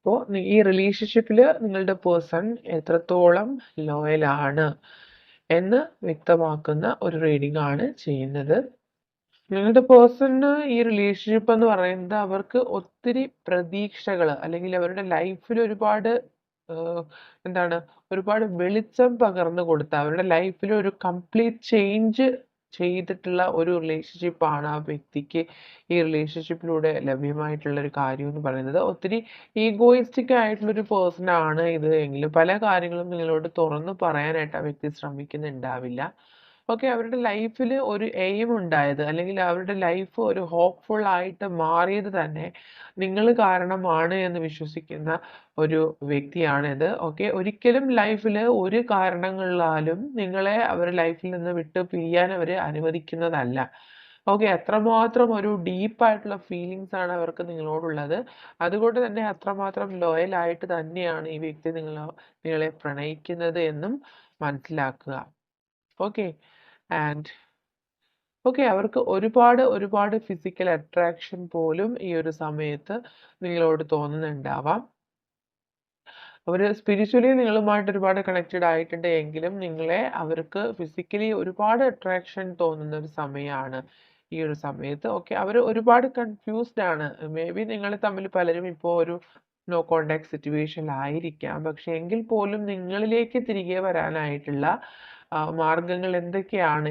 അപ്പോൾ ഈ റിലേഷൻഷിപ്പിൽ നിങ്ങളുടെ പേഴ്സൺ എത്രത്തോളം ലോയൽ ആണ് എന്ന് വ്യക്തമാക്കുന്ന ഒരു റീഡിംഗ് ആണ് ചെയ്യുന്നത്. നിങ്ങളുടെ പേഴ്സണിന് ഈ റിലേഷൻഷിപ്പ് എന്ന് പറയുന്നത് അവർക്ക് ഒത്തിരി പ്രതീക്ഷകൾ അല്ലെങ്കിൽ അവരുടെ ലൈഫിൽ ഒരുപാട് എന്താണ് ഒരുപാട് വെളിച്ചം പകർന്നു കൊടുത്ത അവരുടെ ലൈഫിൽ ഒരു കംപ്ലീറ്റ് ചേഞ്ച് ചെയ്തിട്ടുള്ള ഒരു റിലേഷൻഷിപ്പാണ് ആ വ്യക്തിക്ക് ഈ റിലേഷൻഷിപ്പിലൂടെ ലഭ്യമായിട്ടുള്ള ഒരു കാര്യം എന്ന് പറയുന്നത്. ഒത്തിരി ഈഗോയിസ്റ്റിക് ആയിട്ടുള്ളൊരു പേഴ്സൺ ആണ് ഇത് എങ്കിലും പല കാര്യങ്ങളും നിങ്ങളോട് തുറന്നു പറയാനായിട്ട് ആ വ്യക്തി ശ്രമിക്കുന്നുണ്ടാവില്ല. ഓക്കെ, അവരുടെ ലൈഫിൽ ഒരു എയിം ഉണ്ടായത് അല്ലെങ്കിൽ അവരുടെ ലൈഫ് ഒരു ഹോപ്പ്ഫുൾ ആയിട്ട് മാറിയത് തന്നെ നിങ്ങൾ കാരണമാണ് എന്ന് വിശ്വസിക്കുന്ന ഒരു വ്യക്തിയാണിത്. ഓക്കെ, ഒരിക്കലും ലൈഫിൽ ഒരു കാരണങ്ങളാലും നിങ്ങളെ അവരുടെ ലൈഫിൽ നിന്ന് വിട്ട് പിരിയാൻ അവർ അനുവദിക്കുന്നതല്ല. ഓക്കെ, അത്രമാത്രം ഒരു ഡീപ്പായിട്ടുള്ള ഫീലിങ്സ് ആണ് അവർക്ക് നിങ്ങളോടുള്ളത്. അതുകൊണ്ട് തന്നെ അത്രമാത്രം ലോയൽ ആയിട്ട് തന്നെയാണ് ഈ വ്യക്തി നിങ്ങളെ പ്രണയിക്കുന്നത് എന്നും മനസ്സിലാക്കുക. ഓക്കെ, ആൻഡ് ഓക്കെ, അവർക്ക് ഒരുപാട് ഫിസിക്കൽ അട്രാക്ഷൻ പോലും ഈ ഒരു സമയത്ത് നിങ്ങളോട് തോന്നുന്നുണ്ടാവാം. അവർ സ്പിരിച്വലി നിങ്ങളുമായിട്ട് ഒരുപാട് കണക്റ്റഡ് ആയിട്ടുണ്ട് എങ്കിലും അവർക്ക് ഫിസിക്കലി ഒരുപാട് അട്രാക്ഷൻ തോന്നുന്ന ഒരു സമയമാണ് ഈ ഒരു സമയത്ത്. ഓക്കെ, അവർ ഒരുപാട് കൺഫ്യൂസ്ഡ് ആണ്. മേ ബി നിങ്ങൾ തമ്മിൽ പലരും ഇപ്പോൾ ഒരു നോ കോണ്ടാക്ട് സിറ്റുവേഷനിലായിരിക്കാം. പക്ഷെ എങ്കിൽ പോലും നിങ്ങളിലേക്ക് തിരികെ വരാനായിട്ടുള്ള മാർഗങ്ങൾ എന്തൊക്കെയാണ്,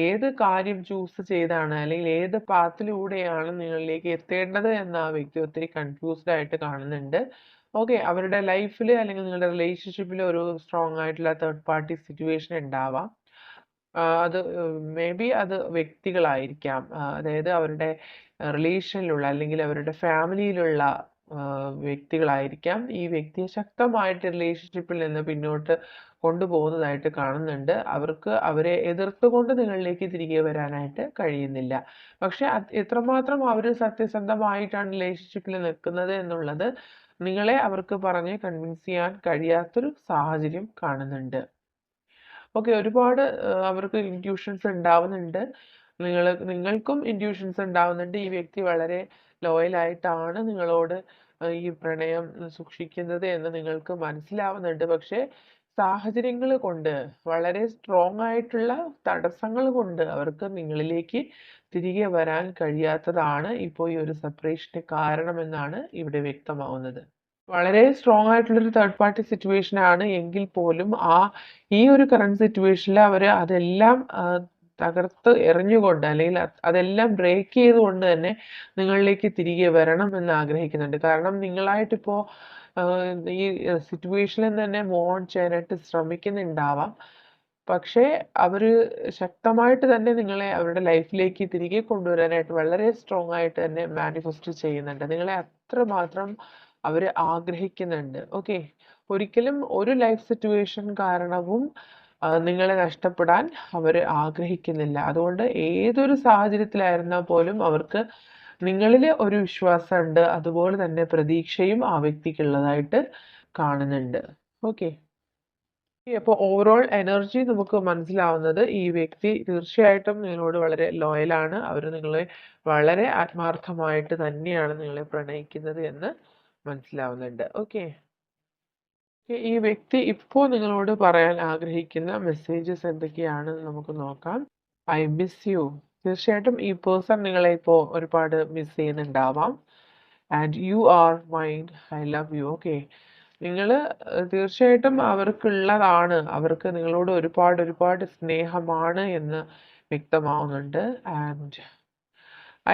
ഏത് കാര്യം ചൂസ് ചെയ്താണ് അല്ലെങ്കിൽ ഏത് പാത്തിലൂടെയാണ് നിങ്ങളിലേക്ക് എത്തേണ്ടത് എന്ന് ആ വ്യക്തി ഒത്തിരി കൺഫ്യൂസ്ഡ് ആയിട്ട് കാണുന്നുണ്ട്. ഓക്കെ, അവരുടെ ലൈഫിൽ അല്ലെങ്കിൽ നിങ്ങളുടെ റിലേഷൻഷിപ്പിൽ ഒരു സ്ട്രോങ് ആയിട്ടുള്ള തേർഡ് പാർട്ടി സിറ്റുവേഷൻ ഉണ്ടാവാം. അത് മേ ബി അത് വ്യക്തികളായിരിക്കാം. അതായത് അവരുടെ റിലേഷനിലുള്ള അല്ലെങ്കിൽ അവരുടെ ഫാമിലിയിലുള്ള വ്യക്തികളായിരിക്കാം ഈ വ്യക്തിയെ ശക്തമായിട്ട് റിലേഷൻഷിപ്പിൽ നിന്ന് പിന്നോട്ട് കൊണ്ടുപോകുന്നതായിട്ട് കാണുന്നുണ്ട്. അവരെ എതിർത്തുകൊണ്ട് നിങ്ങളിലേക്ക് തിരികെ വരാനായിട്ട് കഴിയുന്നില്ല. പക്ഷെ എത്രമാത്രം അവർ സത്യസന്ധമായിട്ടാണ് റിലേഷൻഷിപ്പിൽ നിൽക്കുന്നത് എന്നുള്ളത് നിങ്ങളെ അവർക്ക് പറഞ്ഞ് കൺവിൻസ് ചെയ്യാൻ കഴിയാത്തൊരു സാഹചര്യം കാണുന്നുണ്ട്. ഓക്കെ, ഒരുപാട് അവർക്ക് ഇൻറ്റ്യൂഷൻസ് ഉണ്ടാവുന്നുണ്ട്. നിങ്ങൾക്കും ഇൻറ്റ്യൂഷൻസ് ഉണ്ടാവുന്നുണ്ട്. ഈ വ്യക്തി വളരെ ലോയൽ ആയിട്ടാണ് നിങ്ങളോട് ഈ പ്രണയം സൂക്ഷിക്കുന്നത് എന്ന് നിങ്ങൾക്ക് മനസ്സിലാവുന്നുണ്ട്. പക്ഷേ സാഹചര്യങ്ങൾ കൊണ്ട് വളരെ സ്ട്രോങ് ആയിട്ടുള്ള തടസ്സങ്ങൾ കൊണ്ട് അവർക്ക് നിങ്ങളിലേക്ക് തിരികെ വരാൻ കഴിയാത്തതാണ് ഇപ്പോൾ ഈ ഒരു സെപ്പറേഷന് കാരണമെന്നാണ് ഇവിടെ വ്യക്തമാവുന്നത്. വളരെ സ്ട്രോങ് ആയിട്ടുള്ളൊരു തേർഡ് പാർട്ടി സിറ്റുവേഷൻ ആണ് എങ്കിൽ പോലും ഈ ഒരു കറണ്ട് സിറ്റുവേഷനിൽ അവർ അതെല്ലാം തകർത്ത് എറിഞ്ഞുകൊണ്ട് അല്ലെങ്കിൽ അതെല്ലാം ബ്രേക്ക് ചെയ്തുകൊണ്ട് തന്നെ നിങ്ങളിലേക്ക് തിരികെ വരണം എന്ന് ആഗ്രഹിക്കുന്നുണ്ട്. കാരണം നിങ്ങളായിട്ടിപ്പോൾ ഈ സിറ്റുവേഷനിൽ തന്നെ മൂവ് ഓൺ ചെയ്യാനായിട്ട് ശ്രമിക്കുന്നുണ്ടാവാം. പക്ഷേ അവർ ശക്തമായിട്ട് തന്നെ നിങ്ങളെ അവരുടെ ലൈഫിലേക്ക് തിരികെ കൊണ്ടുവരാനായിട്ട് വളരെ സ്ട്രോങ് ആയിട്ട് തന്നെ മാനിഫെസ്റ്റ് ചെയ്യുന്നുണ്ട്. നിങ്ങളെ അത്രമാത്രം അവർ ആഗ്രഹിക്കുന്നുണ്ട്. ഓക്കെ, ഒരിക്കലും ഒരു ലൈഫ് സിറ്റുവേഷൻ കാരണവും നിങ്ങളെ നഷ്ടപ്പെടാൻ അവർ ആഗ്രഹിക്കുന്നില്ല. അതുകൊണ്ട് ഏതൊരു സാഹചര്യത്തിലായിരുന്നാൽ പോലും അവർക്ക് നിങ്ങളിൽ ഒരു വിശ്വാസമുണ്ട്. അതുപോലെ തന്നെ പ്രതീക്ഷയും ആ വ്യക്തിക്കുള്ളതായിട്ട് കാണുന്നുണ്ട്. ഓക്കെ, അപ്പോൾ ഓവറോൾ എനർജി നമുക്ക് മനസ്സിലാവുന്നത് ഈ വ്യക്തി തീർച്ചയായിട്ടും നിങ്ങളോട് വളരെ ലോയലാണ്. അവർ നിങ്ങളെ വളരെ ആത്മാർത്ഥമായിട്ട് തന്നെയാണ് നിങ്ങളെ പ്രണയിക്കുന്നത് എന്ന് മനസ്സിലാവുന്നുണ്ട്. ഓക്കെ, ഈ വ്യക്തി ഇപ്പോൾ നിങ്ങളോട് പറയാൻ ആഗ്രഹിക്കുന്ന മെസ്സേജസ് എന്തൊക്കെയാണെന്ന് നമുക്ക് നോക്കാം. I miss you. തീർച്ചയായിട്ടും ഈ പേഴ്സൺ നിങ്ങളെ ഇപ്പോൾ ഒരുപാട് മിസ് ചെയ്യുന്നുണ്ടാവാം. And you are mind, I love you. Okay, നിങ്ങൾ തീർച്ചയായിട്ടും അവർക്കുള്ളതാണ്. അവർക്ക് നിങ്ങളോട് ഒരുപാട് സ്നേഹമാണ് എന്ന് വ്യക്തമാവുന്നുണ്ട്. And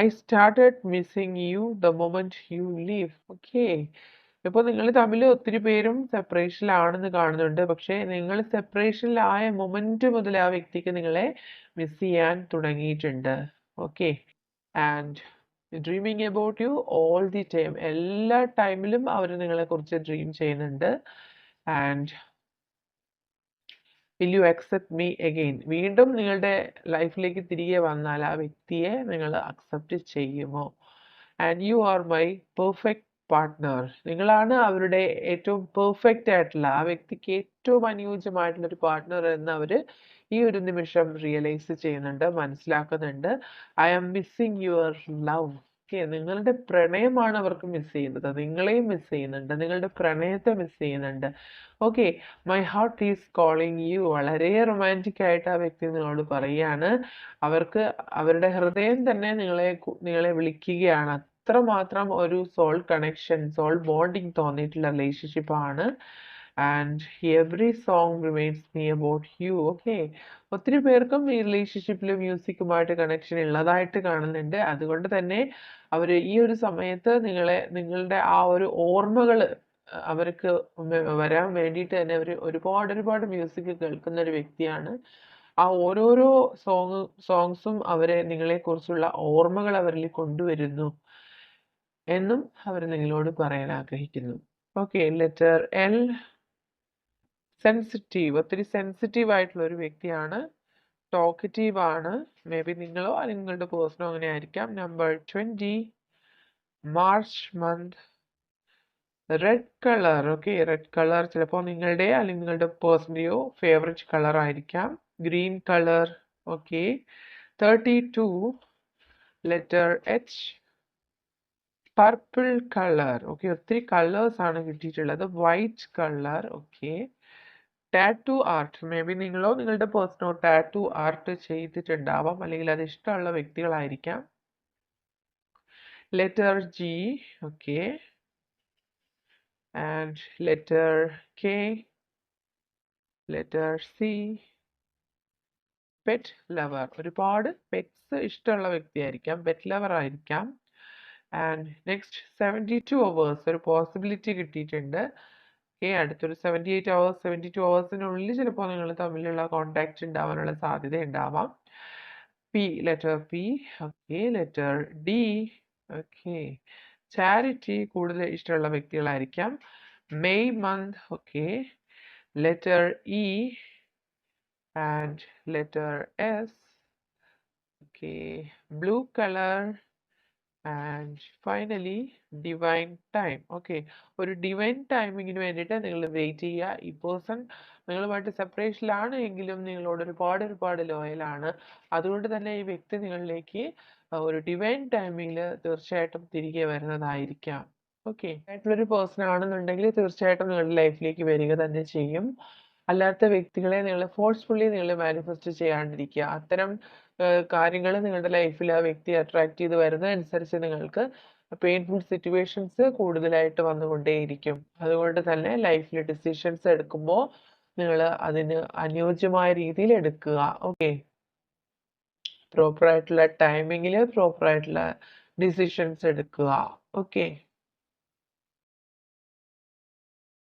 I started missing you the moment you leave. Okay, ഇപ്പോൾ നിങ്ങൾ തമ്മിൽ ഒത്തിരി പേരും സെപ്പറേഷനിലാണെന്ന് കാണുന്നുണ്ട്. പക്ഷേ നിങ്ങൾ സെപ്പറേഷനിലായ മൊമെന്റ് മുതൽ ആ വ്യക്തിക്ക് നിങ്ങളെ മിസ് ചെയ്യാൻ തുടങ്ങിയിട്ടുണ്ട്. Okay, and dreaming about you all the time. എല്ലാ ടൈമിലും അവർ നിങ്ങളെക്കുറിച്ച് ഡ്രീം ചെയ്യുന്നുണ്ട്. And will you accept me again. വീണ്ടും നിങ്ങളുടെ ലൈഫിലേക്ക് തിരികെ വന്നാൽ ആ വ്യക്തിയെ നിങ്ങൾ അക്സെപ്റ്റ് ചെയ്യുമോ? And you are my perfect partner. നിങ്ങളാണ് അവരുടെ ഏറ്റവും പെർഫെക്റ്റ് ആയിട്ടുള്ള ആ വ്യക്തിക്ക് ഏറ്റവും അനുയോജ്യമായിട്ടുള്ള ഒരു പാർട്ട്ണർ എന്ന് അവർ ഈ ഒരു നിമിഷം റിയലൈസ് ചെയ്യുന്നുണ്ട്, മനസ്സിലാക്കുന്നുണ്ട്. I am missing your love. Okay, നിങ്ങളുടെ പ്രണയമാണ് അവർക്ക് മിസ് ചെയ്യുന്നത്. നിങ്ങളെയും മിസ് ചെയ്യുന്നുണ്ട്, നിങ്ങളുടെ പ്രണയത്തെ മിസ് ചെയ്യുന്നുണ്ട്. Okay, my heart is calling you. വളരെ റൊമാൻറ്റിക് ആയിട്ട് ആ വ്യക്തി നിങ്ങളോട് പറയുകയാണ്. അവർക്ക് അവരുടെ ഹൃദയം തന്നെ നിങ്ങളെ വിളിക്കുകയാണ്. അത്രമാത്രം ഒരു സോൾ കണക്ഷൻ, സോൾ ബോണ്ടിങ് തോന്നിയിട്ടുള്ള റിലേഷൻഷിപ്പാണ്. And every song reminds me about you. Okay, ഒത്തിരി പേർക്കും ഈ റിലേഷൻഷിപ്പിൽ മ്യൂസിക്കുമായിട്ട് കണക്ഷൻ ഉള്ളതായിട്ട് കാണുന്നുണ്ട്. അതുകൊണ്ട് തന്നെ അവർ ഈ ഒരു സമയത്ത് നിങ്ങളുടെ ആ ഒരു ഓർമ്മകൾ അവർക്ക് വരാൻ വേണ്ടിയിട്ട് തന്നെ അവർ ഒരുപാട് മ്യൂസിക് കേൾക്കുന്ന ഒരു വ്യക്തിയാണ്. ആ ഓരോരോ സോങ്സും നിങ്ങളെക്കുറിച്ചുള്ള ഓർമ്മകൾ അവരിൽ കൊണ്ടുവരുന്നു എന്നും അവർ നിങ്ങളോട് പറയാൻ ആഗ്രഹിക്കുന്നു. Okay, letter L, sensitive. ഒത്തിരി സെൻസിറ്റീവ് ആയിട്ടുള്ള ഒരു വ്യക്തിയാണ്. ടോക്കറ്റീവ് ആണ്. മേ ബി നിങ്ങളോ അല്ലെങ്കിൽ നിങ്ങളുടെ പേഴ്സണോ അങ്ങനെ ആയിരിക്കാം. Number 20, March month, red colour. Okay, red colour ചിലപ്പോൾ നിങ്ങളുടെ അല്ലെങ്കിൽ നിങ്ങളുടെ പേഴ്സണിൻ്റെയോ ഫേവറേറ്റ് കളർ ആയിരിക്കാം. Green colour. Okay, 32, letter H, purple colour. Okay, ഒത്തിരി കളേഴ്സ് ആണ് കിട്ടിയിട്ടുള്ളത്. White colour. Okay, tattoo art. Maybe നിങ്ങളോ നിങ്ങളുടെ പേഴ്സണോ ടാറ്റു ആർട്ട് ചെയ്തിട്ടുണ്ടാവാം, അല്ലെങ്കിൽ അത് ഇഷ്ടമുള്ള വ്യക്തികളായിരിക്കാം. Letter G. Okay, and letter K, letter C, pet lover. ഒരുപാട് പെറ്റ്സ് ഇഷ്ടമുള്ള വ്യക്തിയായിരിക്കാം, പെറ്റ് ലവർ ആയിരിക്കാം. ആൻഡ് നെക്സ്റ്റ് 72 അവേഴ്സ് ഒരു പോസിബിലിറ്റി കിട്ടിയിട്ടുണ്ട്. ഓക്കെ, അടുത്തൊരു 78 അവേഴ്സ് 72 അവേഴ്സിനുള്ളിൽ ചിലപ്പോൾ നിങ്ങൾ തമ്മിലുള്ള കോണ്ടാക്ട് ഉണ്ടാവാനുള്ള സാധ്യത ഉണ്ടാവാം. P, letter P. Okay, letter D. Okay, charity കൂടുതൽ ഇഷ്ടമുള്ള വ്യക്തികളായിരിക്കാം. May month. Okay, letter E and letter S. Okay, blue colour. And finally divine time. Okay, ഒരു ഡിവൈൻ ടൈമിങ്ങിന് വേണ്ടിയിട്ട് നിങ്ങൾ വെയിറ്റ് ചെയ്യുക. ഈ പേഴ്സൺ നിങ്ങളുമായിട്ട് സെപ്പറേഷനിലാണ് എങ്കിലും നിങ്ങളോട് ഒരുപാട് ലോയലാണ്. അതുകൊണ്ട് തന്നെ ഈ വ്യക്തി നിങ്ങളിലേക്ക് ഒരു ഡിവൈൻ ടൈമിങ്ങിൽ തീർച്ചയായിട്ടും തിരികെ വരുന്നതായിരിക്കാം. ഓക്കെ, ആയിട്ടുള്ളൊരു പേഴ്സൺ ആണെന്നുണ്ടെങ്കിൽ തീർച്ചയായിട്ടും നിങ്ങളുടെ ലൈഫിലേക്ക് വരിക തന്നെ ചെയ്യും. അല്ലാത്ത വ്യക്തികളെ നിങ്ങൾ ഫോഴ്സ്ഫുള്ളി നിങ്ങൾ മാനിഫെസ്റ്റ് ചെയ്യാണ്ടിരിക്കുക. അത്തരം കാര്യങ്ങൾ നിങ്ങളുടെ ലൈഫിൽ ആ വ്യക്തി അട്രാക്ട് ചെയ്ത് വരുന്നതനുസരിച്ച് നിങ്ങൾക്ക് പെയിൻഫുൾ സിറ്റുവേഷൻസ് കൂടുതലായിട്ട് വന്നുകൊണ്ടേയിരിക്കും. അതുകൊണ്ട് തന്നെ ലൈഫിൽ ഡിസിഷൻസ് എടുക്കുമ്പോൾ നിങ്ങൾ അതിന് അനുയോജ്യമായ രീതിയിൽ എടുക്കുക. ഓക്കെ, പ്രോപ്പറായിട്ടുള്ള ടൈമിങ്ങിൽ പ്രോപ്പറായിട്ടുള്ള ഡിസിഷൻസ് എടുക്കുക. ഓക്കെ.